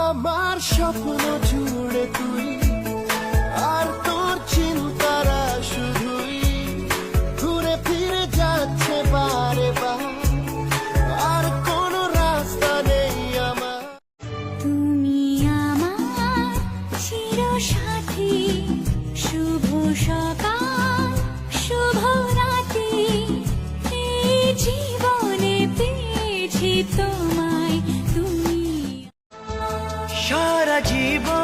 আমার স্বপ্ন জুড়ে তুই, আর তোর চিন্তারা শুধুই ঘুরে ফিরে যাচ্ছে বারে বার, আর কোনো রাস্তা নেই আমার। তুমি আমার চিরসাথী, শুভ সকাল শুভ রাতি, এই জীবনে পেয়েছি তোমায়, তুমি সারা জীবন